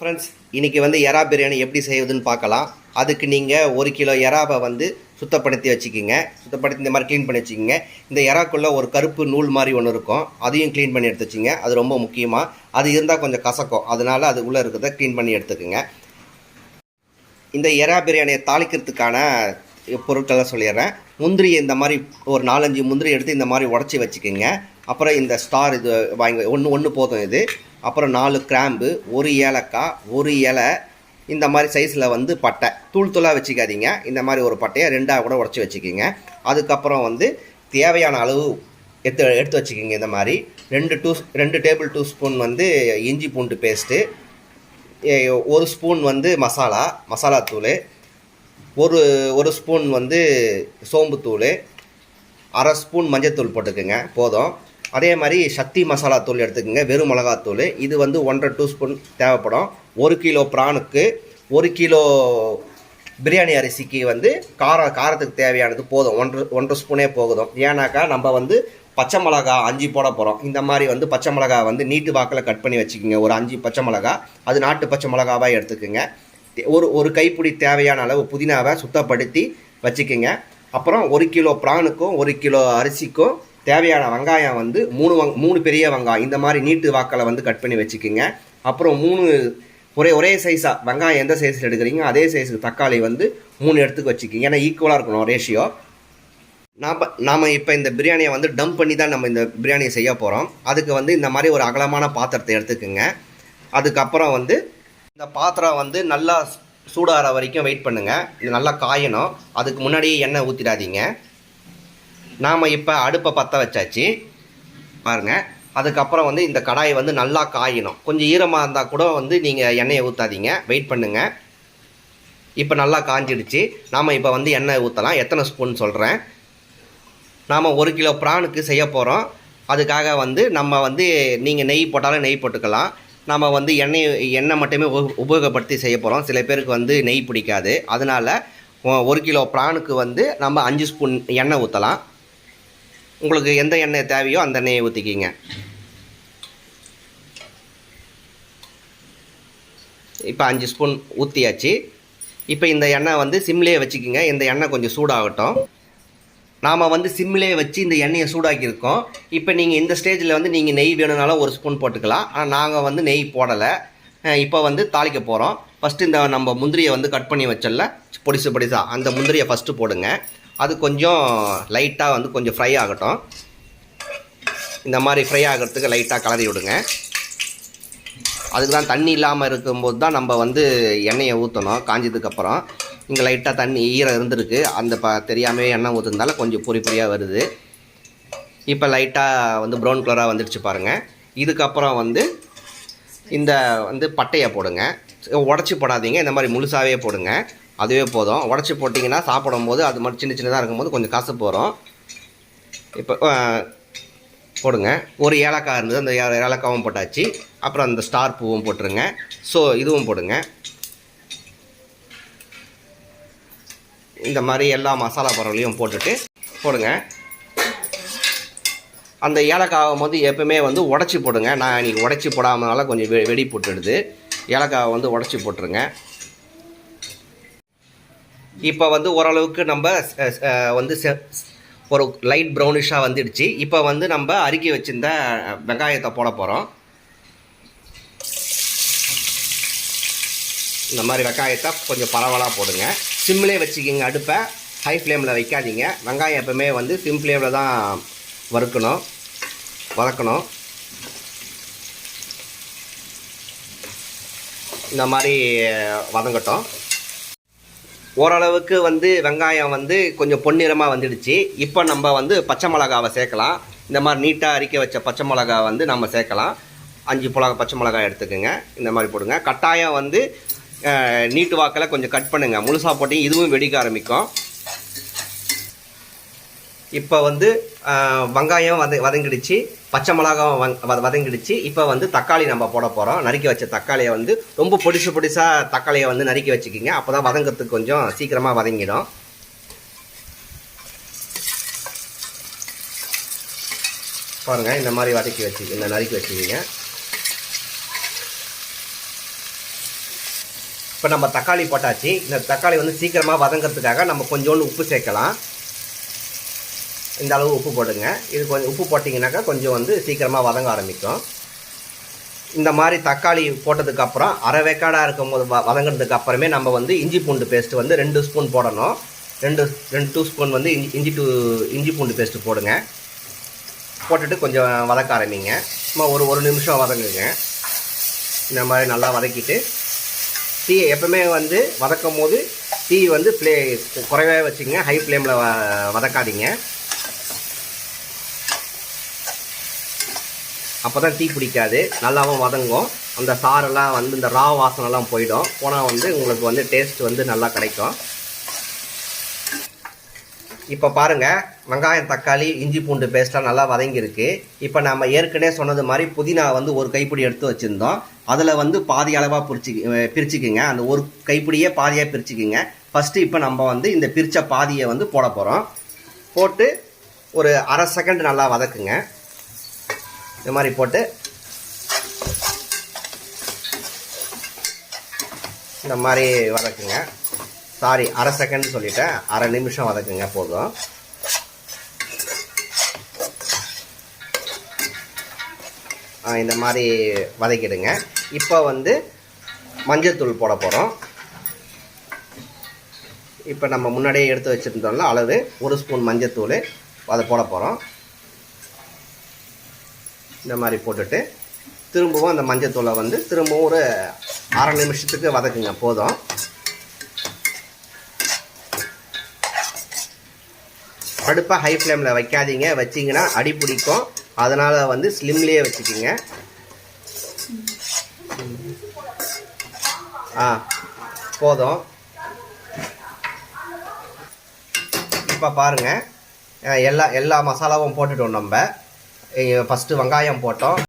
Friends, இன்றைக்கி வந்து எறா பிரியாணி எப்படி செய்வதுன்னு பார்க்கலாம். அதுக்கு நீங்கள் 1 கிலோ எறாவை வந்து சுத்தப்படுத்தி வச்சுக்கிங்க. சுத்தப்படுத்தி இந்த மாதிரி க்ளீன் பண்ணி வச்சுக்கிங்க. இந்த எறாக்குள்ளே ஒரு கருப்பு நூல் மாதிரி ஒன்று இருக்கும், அதையும் க்ளீன் பண்ணி எடுத்து வச்சுங்க. அது ரொம்ப முக்கியமாக, அது இருந்தால் கொஞ்சம் கசக்கும், அதனால் அது உள்ளே இருக்கிறத க்ளீன் பண்ணி எடுத்துக்கோங்க. இந்த எறா பிரியாணியை தாளிக்கிறதுக்கான பொருட்களை சொல்லிடுறேன். முந்திரி இந்த மாதிரி ஒரு 4-5 முந்திரி எடுத்து இந்த மாதிரி உடச்சி வச்சுக்கோங்க. அப்புறம் இந்த ஸ்டார் இது வாங்கி ஒன்று போதும் இது. அப்புறம் 4 கிராம்பு, 1 ஏலக்காய், 1 இலை, இந்த மாதிரி சைஸில் வந்து பட்டை தூள் தூளாக வச்சுக்காதீங்க. இந்த மாதிரி ஒரு பட்டையை 2ஆக கூட உடச்சி வச்சுக்கிங்க. அதுக்கப்புறம் வந்து தேவையான அளவு எடுத்து வச்சுக்கிங்க. இந்த மாதிரி 2 டேபிள் ஸ்பூன் வந்து இஞ்சி பூண்டு பேஸ்ட்டு, 1 ஸ்பூன் வந்து மசாலாத்தூள், ஒரு ஸ்பூன் வந்து சோம்புத்தூள், 1/2 ஸ்பூன் மஞ்சத்தூள் போட்டுக்குங்க போதும். அதே மாதிரி சக்தி மசாலா தூள் எடுத்துக்கோங்க, வெறும் மிளகாத்தூள். இது வந்து 1.5 ஸ்பூன் தேவைப்படும். 1 கிலோ ப்ரானுக்கு 1 கிலோ பிரியாணி அரிசிக்கு வந்து காரத்துக்கு தேவையானது போதும். 1.5 ஸ்பூனே போகுதும். ஏன்னாக்கா நம்ம வந்து பச்சை மிளகா 5 போட போகிறோம். இந்த மாதிரி வந்து பச்சை மிளகா வந்து நீட்டு வாக்கில் கட் பண்ணி வச்சுக்கோங்க. ஒரு 5 பச்சை மிளகா, அது நாட்டு பச்சை மிளகாவாக எடுத்துக்கோங்க. ஒரு கைப்பிடி தேவையான அளவு புதினாவை சுத்தப்படுத்தி வச்சுக்கோங்க. அப்புறம் 1 கிலோ ப்ரானுக்கும் 1 கிலோ அரிசிக்கும் தேவையான வெங்காயம் வந்து 3 பெரிய வெங்காயம் இந்த மாதிரி நீட்டு வாக்கில் வந்து கட் பண்ணி வச்சுக்கோங்க. அப்புறம் 3 ஒரே சைஸாக வெங்காயம் எந்த சைஸில் எடுக்கிறீங்க அதே சைஸுக்கு தக்காளி வந்து 3 எடுத்துக்கு வச்சுக்கோங்க. ஏன்னா ஈக்குவலாக இருக்கணும் ரேஷியோ. நாம் இப்போ இந்த பிரியாணியை வந்து டம்ப் பண்ணி தான் நம்ம இந்த பிரியாணியை செய்ய போகிறோம். அதுக்கு வந்து இந்த மாதிரி ஒரு அகலமான பாத்திரத்தை எடுத்துக்கோங்க. அதுக்கப்புறம் வந்து இந்த பாத்திரம் வந்து நல்லா சூடாகிற வரைக்கும் வெயிட் பண்ணுங்கள். இது நல்லா காயணும். அதுக்கு முன்னாடியே எண்ணெய் ஊற்றிடாதீங்க. நாம் இப்போ அடுப்பை பற்ற வச்சாச்சு பாருங்கள். அதுக்கப்புறம் வந்து இந்த கடாயை வந்து நல்லா காயணும். கொஞ்சம் ஈரமாக இருந்தால் கூட வந்து நீங்கள் எண்ணெயை ஊற்றாதீங்க, வெயிட் பண்ணுங்கள். இப்போ நல்லா காஞ்சிடுச்சு. நாம் இப்போ வந்து எண்ணெய் ஊற்றலாம். எத்தனை ஸ்பூன் சொல்கிறேன். நாம் 1 கிலோ ப்ரானுக்கு செய்ய போகிறோம். அதுக்காக வந்து நம்ம வந்து நீங்கள் நெய் போட்டாலும் நெய் போட்டுக்கலாம். நம்ம வந்து எண்ணெய் மட்டுமே உபயோகப்படுத்தி செய்ய போகிறோம். சில பேருக்கு வந்து நெய் பிடிக்காது. அதனால் 1 கிலோ ப்ரானுக்கு வந்து நம்ம 5 ஸ்பூன் எண்ணெய் ஊற்றலாம். உங்களுக்கு எந்த எண்ணெய் தேவையோ அந்த எண்ணெயை ஊற்றிக்கிங்க. இப்போ 5 ஸ்பூன் ஊற்றியாச்சு. இப்போ இந்த எண்ணெய் வந்து சிம்லேயே வச்சுக்கிங்க. இந்த எண்ணெய் கொஞ்சம் சூடாகட்டும். நாம் வந்து சிம்லேயே வச்சு இந்த எண்ணெயை சூடாக்கியிருக்கோம். இப்போ நீங்கள் இந்த ஸ்டேஜில் வந்து நீங்கள் நெய் வேணும்னாலும் 1 ஸ்பூன் போட்டுக்கலாம். ஆனால் நாங்கள் வந்து நெய் போடலை. இப்போ வந்து தாளிக்க போகிறோம். ஃபஸ்ட்டு இந்த நம்ம முந்திரியை வந்து கட் பண்ணி வச்சல பொடிசாக அந்த முந்திரியை ஃபஸ்ட்டு போடுங்க. அது கொஞ்சம் லைட்டாக வந்து கொஞ்சம் ஃப்ரை ஆகட்டும். இந்த மாதிரி ஃப்ரை ஆகிறதுக்கு லைட்டாக கலரி விடுங்க. அதுக்கு தான் தண்ணி இல்லாமல் இருக்கும்போது தான் நம்ம வந்து எண்ணெயை ஊற்றணும். காஞ்சதுக்கப்புறம் இங்கே லைட்டாக தண்ணி ஈரம் இருந்திருக்கு, அந்த தெரியாமல் எண்ணெய் ஊற்றுறதுனால கொஞ்சம் பொரியாக வருது. இப்போ லைட்டாக வந்து ப்ரௌன் கலராக வந்துடுச்சு பாருங்கள். இதுக்கப்புறம் வந்து இந்த வந்து பட்டையை போடுங்க. உடச்சி போடாதீங்க, இந்த மாதிரி முழுசாகவே போடுங்க. அதுவே போதும். உடச்சி போட்டிங்கன்னா சாப்பிடும் போது அது மட்டும் சின்னதாக இருக்கும்போது கொஞ்சம் கசப்பு வரும். இப்போ போடுங்க. ஒரு ஏலக்காய் இருந்தது, அந்த ஏலக்காவும் போட்டாச்சு. அப்புறம் அந்த ஸ்டார் பூவும் போட்டுருங்க. ஸோ இதுவும் போடுங்க. இந்த மாதிரி எல்லா மசாலா பொருளையும் போட்டுட்டு போடுங்க. அந்த ஏலக்காவை வந்து எப்பவுமே வந்து உடச்சி போடுங்க. நான் இன்றைக்கி உடச்சி போடாமனால கொஞ்சம் வெடி போட்டுடுது. ஏலக்காவை வந்து உடச்சி போட்டுருங்க. இப்போ வந்து ஓரளவுக்கு நம்ம வந்து ஒரு லைட் ப்ரௌனிஷாக வந்துடுச்சு. இப்போ வந்து நம்ம அரிக்கி வச்சுருந்த வெங்காயத்தை போட போகிறோம். இந்த மாதிரி வெங்காயத்தை கொஞ்சம் பரவலாக போடுங்க. சிம்மிலே வச்சுக்கிங்க. அடுப்பை ஹை ஃப்ளேமில் வைக்காதீங்க. வெங்காயம் எப்பவுமே வந்து சிம் ஃப்ளேமில் தான் வதக்கணும். இந்த மாதிரி வதங்கட்டும். ஓரளவுக்கு வந்து வெங்காயம் வந்து கொஞ்சம் பொன்னிறமாக வந்துடுச்சு. இப்போ நம்ம வந்து பச்சை மிளகாவை சேர்க்கலாம். இந்த மாதிரி நீட்டாக அரிக்க வச்ச பச்சை மிளகா வந்து நம்ம சேர்க்கலாம். 5 பச்சை மிளகாய் எடுத்துக்கோங்க. இந்த மாதிரி போடுங்க. கட்டாயம் வந்து நீட்டு வாக்கில் கொஞ்சம் கட் பண்ணுங்கள். முழுசாக போட்டிங்க இதுவும் வெடிக்க ஆரம்பிக்கும். இப்போ வந்து வெங்காயம் வதங்கிடுச்சு, பச்சை மிளகாவும் வதங்கிடுச்சு. இப்போ வந்து தக்காளி நம்ம போட போகிறோம். நறுக்கி வச்ச தக்காளியை வந்து ரொம்ப பொடிசாக தக்காளியை வந்து நறுக்கி வச்சுக்கிங்க. அப்போ தான் வதங்கிறதுக்கு கொஞ்சம் சீக்கிரமாக வதங்கிடும். பாருங்கள், இந்த மாதிரி நறுக்கி வச்சுக்கிங்க. இப்போ நம்ம தக்காளி போட்டாச்சு. இந்த தக்காளி வந்து சீக்கிரமாக வதங்கிறதுக்காக நம்ம கொஞ்சோண்டு உப்பு சேர்க்கலாம். இந்த அளவு உப்பு போடுங்க. இது கொஞ்சம் உப்பு போட்டிங்கனாக்கா கொஞ்சம் வந்து சீக்கிரமாக வதங்க ஆரம்பிக்கும். இந்த மாதிரி தக்காளி போட்டதுக்கப்புறம் அரை வேக்காடாக இருக்கும் போது வதங்கிறதுக்கு அப்புறமே நம்ம வந்து இஞ்சி பூண்டு பேஸ்ட்டு வந்து 2 ஸ்பூன் போடணும். 2 ஸ்பூன் வந்து இஞ்சி பூண்டு பேஸ்ட்டு போடுங்க. போட்டுட்டு கொஞ்சம் வதக்க ஆரம்பிங்க. சும்மா ஒரு நிமிஷம் வதங்குங்க. இந்த மாதிரி நல்லா வதக்கிட்டு தீ எப்பவுமே வந்து வதக்கும் போது தீ வந்து குறைவே வச்சுங்க. ஹை ஃப்ளேமில் வதக்காதீங்க. அப்போ தான் தீ பிடிக்காது, நல்லாவும் வதங்கும். அந்த சாரெல்லாம் வந்து இந்த ரா வாசனைலாம் போனால் வந்து உங்களுக்கு வந்து டேஸ்ட் வந்து நல்லா கிடைக்கும். இப்போ பாருங்கள், வெங்காயம் தக்காளி இஞ்சி பூண்டு பேஸ்ட்லாம் நல்லா வதங்கியிருக்கு. இப்போ நம்ம ஏற்கனவே சொன்னது மாதிரி புதினா வந்து ஒரு கைப்பிடி எடுத்து வச்சுருந்தோம். அதில் வந்து பாதி அளவாக பிரிச்சுக்குங்க. அந்த ஒரு கைப்பிடியே பாதியாக பிரிச்சுக்குங்க. ஃபஸ்ட்டு இப்போ நம்ம வந்து இந்த பிரித்த பாதியை வந்து போட போகிறோம். போட்டு ஒரு அரை செகண்ட் நல்லா வதக்குங்க. இந்த மாதிரி போட்டு இந்த மாதிரி வதக்குங்க. சாரி, அரை செகண்ட் சொல்லிட்டேன், அரை நிமிஷம் வதக்குங்க போதும். இந்த மாதிரி வதக்கிடுங்க. இப்போ வந்து மஞ்சள்தூள் போட போகிறோம். இப்போ நம்ம முன்னாடியே எடுத்து வச்சுருந்தோம்ல அளவு 1 ஸ்பூன் மஞ்சள்தூள், அதை போட போகிறோம். இந்த மாதிரி போட்டுட்டு திரும்பவும் அந்த மஞ்சள்தூளை வந்து திரும்பவும் ஒரு அரை நிமிஷத்துக்கு வதக்குங்க போதும். அடுப்பை ஹை ஃப்ளேமில் வைக்காதீங்க. வச்சிங்கன்னா அடி பிடிக்கும். அதனால் வந்து ஸ்லிம்லேயே வச்சுக்கிங்க. போதும். இப்போ பாருங்கள், எல்லா மசாலாவும் போட்டுட்டோம். நம்ம ஃபஸ்ட்டு வெங்காயம் போட்டோம்.